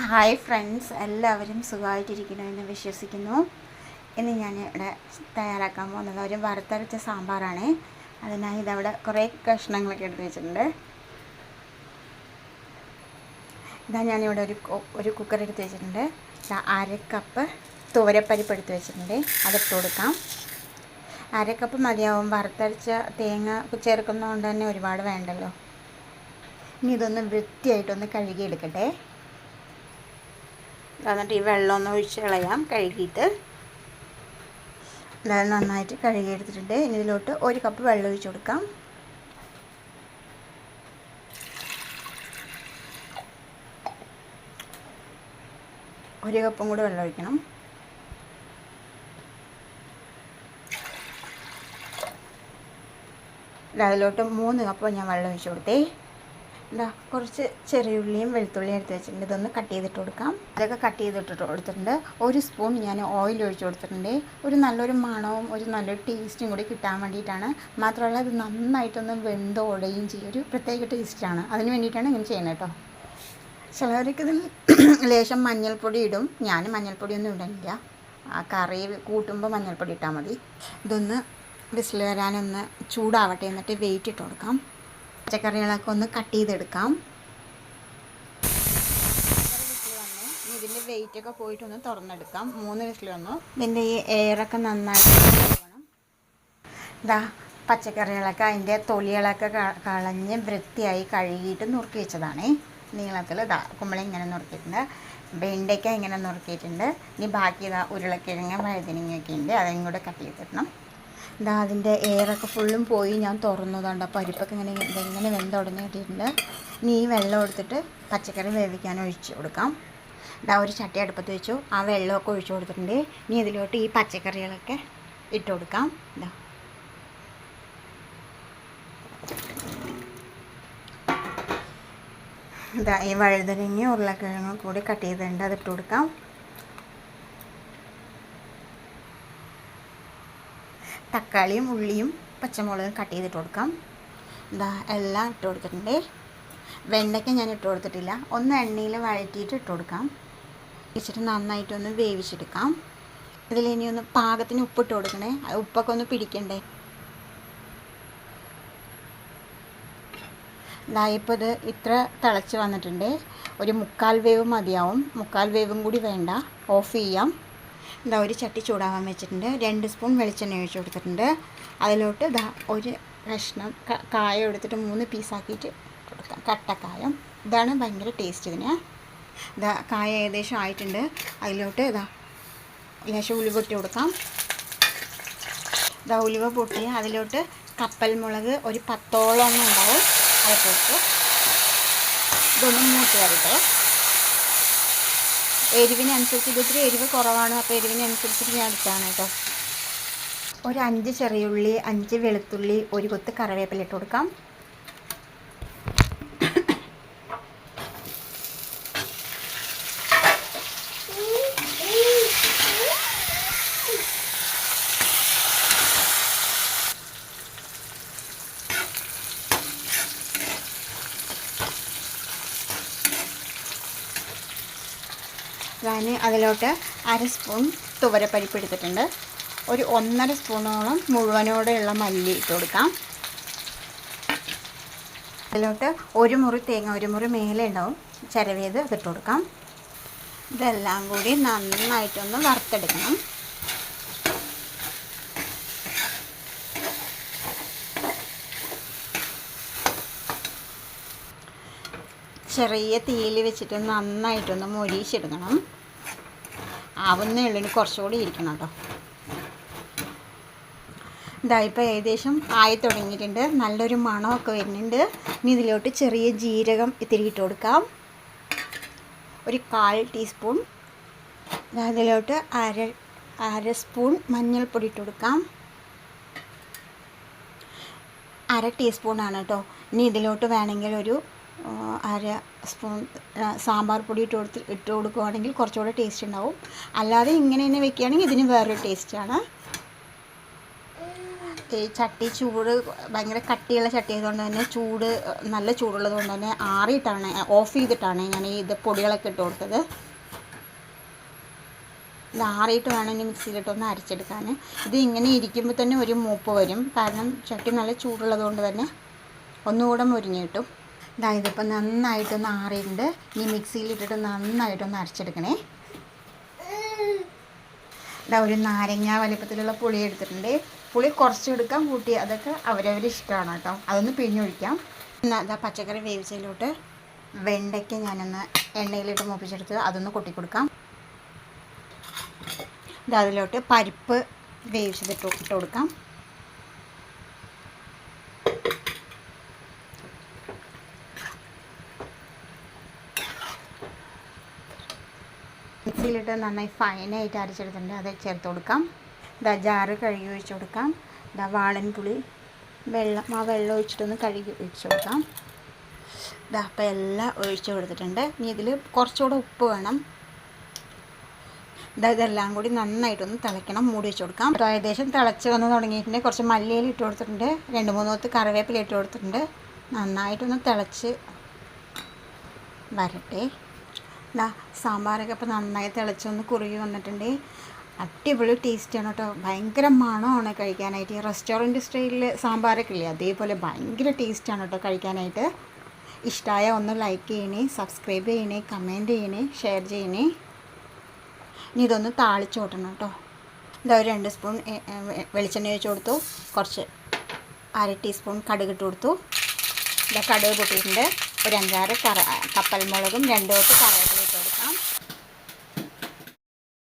Hi friends, എല്ലാവരും സുഖമായിട്ടിരിക്കണമെന്ന് വിശ്വസിക്കുന്നു. ഇന്ന് ഞാൻ ഇവിടെ തയ്യാറാക്കാൻ പോകുന്നത് ഒരു വറുത്തരച്ച സാമ്പാറാണ്. അതിനായി ഇതവിടെ കുറേ കഷ്ണങ്ങളൊക്കെ എടുത്ത് വെച്ചിട്ടുണ്ട്. ഇതാ ഞാനിവിടെ ഒരു കുക്കർ എടുത്ത് വെച്ചിട്ടുണ്ട്. അര കപ്പ് തുവരപ്പരിപ്പ് എടുത്ത് വെച്ചിട്ടുണ്ട്, അതിട്ട് കൊടുക്കാം. അര കപ്പ് മതിയാവും, വറുത്തരച്ച തേങ്ങ ചേർക്കുന്നതുകൊണ്ട് തന്നെ ഒരുപാട് വേണ്ടല്ലോ. ഇനി ഇതൊന്ന് വൃത്തിയായിട്ടൊന്ന് കഴുകിയെടുക്കട്ടെ. എന്നിട്ട് ഈ വെള്ളം ഒന്ന് ഒഴിച്ച് കളയാം. കഴുകിയിട്ട് നന്നായിട്ട് കഴുകിയെടുത്തിട്ടുണ്ട്. ഇനി ഇതിലോട്ട് ഒരു കപ്പ് വെള്ളം ഒഴിച്ച് കൊടുക്കാം. ഒരു കപ്പും കൂടി വെള്ളം ഒഴിക്കണം. അതിലോട്ട് 3 കപ്പ് ഞാൻ വെള്ളം ഒഴിച്ച് കൊടുത്തേ. കുറച്ച് ചെറിയ ഉള്ളിയും വെളുത്തുള്ളിയും എടുത്ത് വെച്ചിട്ടുണ്ട്. ഇതൊന്ന് കട്ട് ചെയ്തിട്ട് കൊടുക്കാം. അതൊക്കെ കട്ട് ചെയ്തിട്ട് കൊടുത്തിട്ടുണ്ട്. 1 സ്പൂൺ ഞാൻ ഓയിൽ ഒഴിച്ച് കൊടുത്തിട്ടുണ്ട്. ഒരു നല്ലൊരു മണവും ഒരു നല്ലൊരു ടേസ്റ്റും കൂടി കിട്ടാൻ വേണ്ടിയിട്ടാണ്. മാത്രമല്ല ഇത് നന്നായിട്ടൊന്ന് വെന്തോടുകയും ചെയ്യും. ഒരു പ്രത്യേക ടേസ്റ്റാണ്. അതിന് വേണ്ടിയിട്ടാണ് ഇങ്ങനെ ചെയ്യുന്നത് കേട്ടോ. ചിലവർക്ക് ഇതിൽ ലേശം മഞ്ഞൾപ്പൊടി ഇടും. ഞാൻ മഞ്ഞൾപ്പൊടിയൊന്നും ഇടുന്നില്ല. ആ കറി കൂട്ടുമ്പോൾ മഞ്ഞൾപ്പൊടി ഇട്ടാൽ മതി. ഇതൊന്ന് വിസിൽ വരാനൊന്ന് ചൂടാവട്ടെ, എന്നിട്ട് വെയിറ്റ് ഇട്ട് കൊടുക്കാം. പച്ചക്കറികളൊക്കെ ഒന്ന് കട്ട് ചെയ്തെടുക്കാം. ഇതിൻ്റെ വെയിറ്റൊക്കെ പോയിട്ടൊന്ന് തുറന്നെടുക്കാം. 3 വിസിൽ വന്നു. ഇതിൻ്റെ ഈ എയറൊക്കെ നന്നായിട്ട് പോകണം. പച്ചക്കറികളൊക്കെ അതിൻ്റെ തൊലികളൊക്കെ കളഞ്ഞ് വൃത്തിയായി കഴുകിയിട്ട് നുറുക്കി വെച്ചതാണ്. നീളത്തിൽ കുമ്പള ഇങ്ങനെ നുറുക്കിയിട്ടുണ്ട്. വെണ്ടയ്ക്ക ഇങ്ങനെ നുറുക്കിയിട്ടുണ്ട്. ഇനി ബാക്കി ഉരുളക്കിഴങ്ങ് വഴുതനങ്ങയൊക്കെ ഉണ്ട്, അതും കൂടെ കട്ട് ചെയ്തിടണം. അതിൻ്റെ എയറൊക്കെ ഫുള്ളും പോയി ഞാൻ തുറന്നതുകൊണ്ട് പരിപ്പൊക്കെ ഇങ്ങനെ വെന്തുടഞ്ഞ് കിട്ടിയിട്ടുണ്ട്. ഇനി ഈ വെള്ളം എടുത്തിട്ട് പച്ചക്കറി വേവിക്കാൻ ഒഴിച്ച് കൊടുക്കാം. ഒരു ചട്ടി അടുപ്പത്ത് വെച്ചു. ആ വെള്ളമൊക്കെ ഒഴിച്ച് കൊടുത്തിട്ടുണ്ട്. ഇനി ഇതിലോട്ട് ഈ പച്ചക്കറികളൊക്കെ ഇട്ട് കൊടുക്കാം. ഈ വഴുതനങ്ങയും ഉരുളക്കിഴങ്ങും കൂടി കട്ട് ചെയ്തിട്ടുണ്ട്, അതിട്ട് കൊടുക്കാം. തക്കാളിയും ഉള്ളിയും പച്ചമുളകും കട്ട് ചെയ്തിട്ട് കൊടുക്കാം. എല്ലാം ഇട്ട് കൊടുത്തിട്ടുണ്ട്. വെണ്ടയ്ക്ക ഞാൻ ഇട്ട് കൊടുത്തിട്ടില്ല. ഒന്ന് എണ്ണയിൽ വഴറ്റിയിട്ട് ഇട്ട് കൊടുക്കാം. ഇച്ചിട്ട് നന്നായിട്ടൊന്ന് വേവിച്ചെടുക്കാം. ഇതിലിനി ഒന്ന് പാകത്തിന് ഉപ്പിട്ട് കൊടുക്കണേ. ഉപ്പൊക്കെ ഒന്ന് പിടിക്കണ്ടേ. ഇപ്പോൾ ഇത് ഇത്ര തിളച്ച് വന്നിട്ടുണ്ട്. ഒരു 3/4 വേവ് മതിയാവും. 3/4 വേവും കൂടി വേണ്ട, ഓഫ് ചെയ്യാം. ഒരു ചട്ടി ചൂടാകാൻ വെച്ചിട്ടുണ്ട്. 2 സ്പൂൺ വെളിച്ചെണ്ണ ഒഴിച്ച് കൊടുത്തിട്ടുണ്ട്. അതിലോട്ട് ഒരു കഷ്ണം കായം എടുത്തിട്ട് 3 പീസാക്കിയിട്ട് കൊടുക്കാം. കട്ടക്കായം. ഇതാണ് ഭയങ്കര ടേസ്റ്റ് ഇതിന്. കായ ഏകദേശം ആയിട്ടുണ്ട്. അതിലോട്ട് ലേശം ഉലുവ പൊട്ടി കൊടുക്കാം. ഉലുവ പൊട്ടി അതിലോട്ട് കപ്പൽ മുളക് ഒരു 10ഓളം ഉണ്ടാവും, അതൊക്കെ ഇട്ട് ഇതൊന്നും മൂത്ത് വരട്ടെ. എരിവിനനുസരിച്ച് ഇതിത്തിരി എരിവ് കുറവാണ്, അപ്പോൾ എരിവിനനുസരിച്ചിട്ട് ഞാൻ എടുത്താണ് കേട്ടോ. ഒരു 5 ചെറിയുള്ളി, 5 വെളുത്തുള്ളി, ഒരു കൊത്ത് കറിവേപ്പില ഇട്ട് കൊടുക്കാം. ഞാൻ അതിലോട്ട് 1/2 സ്പൂൺ തുവരപ്പരിപ്പ് എടുത്തിട്ടുണ്ട്. ഒരു 1.5 സ്പൂണോളം മുഴുവനോടെയുള്ള മല്ലി ഇട്ട് കൊടുക്കാം. അതിലോട്ട് ഒരു മുറി തേങ്ങ, ഒരു മുറി മേലെ ഉണ്ടാവും ചിരവിയത്, അതിട്ട് കൊടുക്കാം. ഇതെല്ലാം കൂടി നന്നായിട്ടൊന്ന് വറുത്തെടുക്കണം. ചെറിയ തീയിൽ വെച്ചിട്ട് നന്നായിട്ടൊന്ന് മൊരിച്ചെടുക്കണം. ആവുന്നേ ഉള്ളൂ, കുറച്ചുകൂടി ഇരിക്കണം കേട്ടോ. ഇപ്പോൾ ഏകദേശം ആയി തുടങ്ങിയിട്ടുണ്ട്. നല്ലൊരു മണമൊക്കെ വരുന്നുണ്ട്. ഇനി ഇതിലോട്ട് ചെറിയ ജീരകം ഇത്തിരി ഇട്ട് കൊടുക്കാം. ഒരു 1/4 ടീസ്പൂൺ. അതിലോട്ട് അര സ്പൂൺ മഞ്ഞൾപ്പൊടി ഇട്ട് കൊടുക്കാം. 1/2 ടീസ്പൂണാണ് കേട്ടോ. ഇനി ഇതിലോട്ട് വേണമെങ്കിൽ ഒരു 1/2 സ്പൂൺ സാമ്പാർ പൊടി ഇട്ട് കൊടുക്കുകയാണെങ്കിൽ കുറച്ചുകൂടെ ടേസ്റ്റ് ഉണ്ടാവും. അല്ലാതെ ഇങ്ങനെ തന്നെ വെക്കുകയാണെങ്കിൽ ഇതിന് വേറൊരു ടേസ്റ്റാണ്. ഈ ചട്ടി ചൂട് ഭയങ്കര കട്ടിയുള്ള ചട്ടി ആയതുകൊണ്ട് തന്നെ നല്ല ചൂടുള്ളത് കൊണ്ട് തന്നെ ഓഫ് ചെയ്തിട്ടാണ് ഞാൻ ഇത് പൊടികളൊക്കെ ഇട്ട് കൊടുത്തത്. ഇത് ആറിയിട്ട് വേണം ഇനി മിക്സിയിലിട്ടൊന്ന് അരച്ചെടുക്കാൻ. ഇത് ഇങ്ങനെ ഇരിക്കുമ്പോൾ തന്നെ ഒരു മൂപ്പ് വരും, കാരണം ചട്ടി നല്ല ചൂടുള്ളത് കൊണ്ട് തന്നെ ഒന്നുകൂടെ മുരിഞ്ഞ് കിട്ടും. ഇതിപ്പോൾ നന്നായിട്ടൊന്ന് ആറിയിട്ടുണ്ട്. ഇനി മിക്സിയിലിട്ടിട്ട് നന്നായിട്ടൊന്ന് അരച്ചെടുക്കണേ. ഒരു നാരങ്ങ വലിപ്പത്തിലുള്ള പുളി എടുത്തിട്ടുണ്ട്. പുളി കുറച്ചെടുക്കാം, കൂട്ടി അതൊക്കെ അവരവരിഷ്ടമാണ് കേട്ടോ. അതൊന്ന് പിഴിഞ്ഞൊഴിക്കാം. പച്ചക്കറി വേവിച്ചതിലോട്ട് വെണ്ടയ്ക്ക് ഞാനൊന്ന് എണ്ണയിലിട്ട് മൂപ്പിച്ചെടുത്ത് അതൊന്ന് കൊട്ടിക്കൊടുക്കാം. അതിലോട്ട് പരിപ്പ് വേവിച്ചതിട്ട് ഇട്ട് കൊടുക്കാം. മിക്സിയിലിട്ട് നന്നായി ഫൈനായിട്ട് അരച്ചെടുത്തിട്ടുണ്ട്, അത് ചേർത്ത് കൊടുക്കാം. ജാറ് കഴുകി ഒഴിച്ച് കൊടുക്കാം. വാളൻപുളി വെള്ളം ഒഴിച്ചിട്ടൊന്ന് കഴുകി ഒഴിച്ച് കൊടുക്കാം. അപ്പോൾ എല്ലാം ഒഴിച്ച് കൊടുത്തിട്ടുണ്ട്. ഇനി ഇതിൽ കുറച്ചുകൂടെ ഉപ്പ് വേണം. ഇതെല്ലാം കൂടി നന്നായിട്ടൊന്ന് തിളയ്ക്കണം. മൂടി വെച്ച് കൊടുക്കാം. ഏകദേശം തിളച്ച് വന്ന് തുടങ്ങിയിട്ടുണ്ട്. കുറച്ച് മല്ലിയില ഇട്ട് കൊടുത്തിട്ടുണ്ട്, 2-3 കൊത്ത് കറിവേപ്പില ഇട്ട് കൊടുത്തിട്ടുണ്ട്. നന്നായിട്ടൊന്ന് തിളച്ച് വരട്ടെ. സാമ്പാറൊക്കെ ഇപ്പോൾ നന്നായി തിളച്ചൊന്ന് കുറുകി വന്നിട്ടുണ്ട്. അടിപൊളി ടേസ്റ്റാണ് കേട്ടോ. ഭയങ്കര മണമാണ് കഴിക്കാനായിട്ട്. ഈ റെസ്റ്റോറൻറ്റ് സ്റ്റൈലിൽ സാമ്പാറൊക്കെ ഇല്ലേ, അതേപോലെ ഭയങ്കര ടേസ്റ്റാണ് കേട്ടോ കഴിക്കാനായിട്ട്. ഇഷ്ടമായ ഒന്ന് ലൈക്ക് ചെയ്യണേ, സബ്സ്ക്രൈബ് ചെയ്യണേ, കമൻറ്റ് ചെയ്യണേ, ഷെയർ ചെയ്യണേ. ഇനി ഇതൊന്ന് താളിച്ചോട്ടണം കേട്ടോ. ഒരു 2 സ്പൂൺ വെളിച്ചെണ്ണ ഒഴിച്ച് കൊടുത്തു. കുറച്ച് 1/2 ടീസ്പൂൺ കടുക് ഇട്ട് കൊടുത്തു. കടുക് പൊട്ടിയിട്ടുണ്ട്. ഒരു 5-6 കപ്പൽ മുളകും 2 കൊത്ത് കറിവേപ്പില